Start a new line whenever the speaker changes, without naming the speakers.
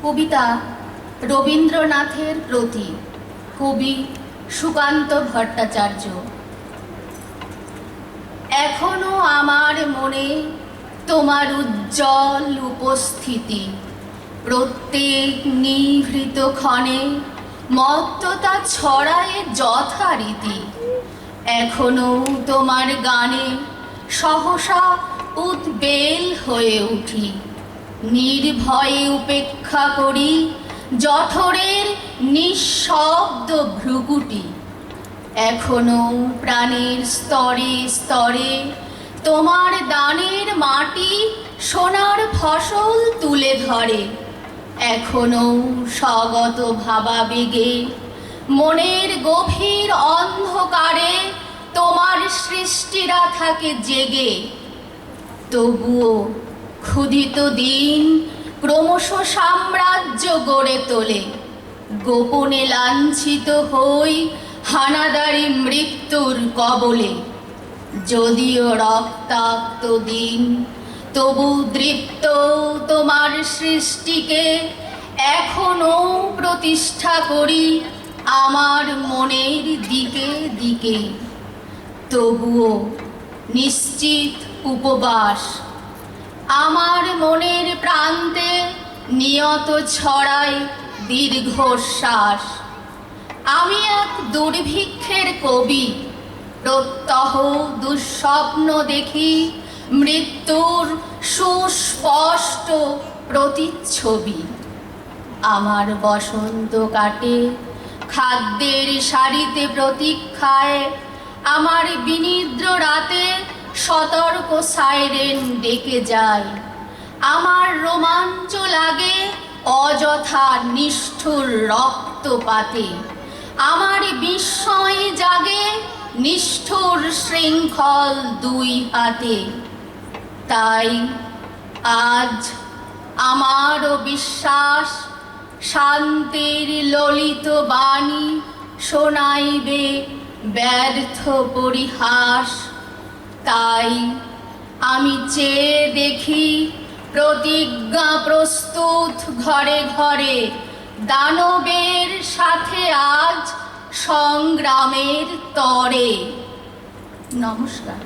কবিতা রবীন্দ্রনাথের প্রতি, কবি সুকান্ত ভট্টাচার্য। এখনো আমার মনে তোমার উজ্জ্বল উপস্থিতি, প্রত্যেক নিভৃত ক্ষণে মত্ততা ছড়ায় যথারীতি। এখনো তোমার গানে সহসা উদ্বেল হয়ে উঠি, নির্ভয়ে উপেক্ষা করি জঠরের নিঃশব্দ ভ্রুকুটি। এখনো প্রাণের স্তরে স্তরে তোমার দানের মাটি সোনার ফসল তুলে ধরে। এখনো স্বগত ভাবাবেগে মনের গভীর অন্ধকারে তোমার সৃষ্টিরা থাকে জেগে। তবুও ক্ষুধিত দিন ক্রমশ সাম্রাজ্য গড়ে তোলে, গোপনে লাঞ্ছিত হই হানাদারি মৃত্যুর কবলে। যদিও রক্তাক্ত দিন তবু দৃপ্ত তোমার সৃষ্টিকে এখনো প্রতিষ্ঠা করি আমার মনের দিকে দিকে। তবুও নিশ্চিত উপবাস আমার মনের প্রান্তে নিয়ত ছড়ায় দীর্ঘশ্বাস। আমি এক দুর্ভিক্ষের কবি, প্রত্যহ দুঃস্বপ্ন দেখি মৃত্যুর সুস্পষ্ট প্রতিচ্ছবি। আমার বসন্ত কাটে খাদ্যের সারিতে প্রতীক্ষায়, আমার বিনিদ্র রাতে সতর্ক সাইরেন ডেকে যায়। আমার রোমাঞ্চ লাগে অযথা নিষ্ঠুর রক্তপাতে, আমার বিস্ময় জাগে নিষ্ঠুর শৃঙ্খল দুই হাতে। তাই আজ আমারও বিশ্বাস শান্তির ললিত বাণী শোনাইবে ব্যর্থ পরিহাস। তাই আমি চেয়ে দেখি প্রতিজ্ঞা প্রস্তুত ঘরে ঘরে, দানবের সাথে আজ সংগ্রামের তরে। নমস্কার।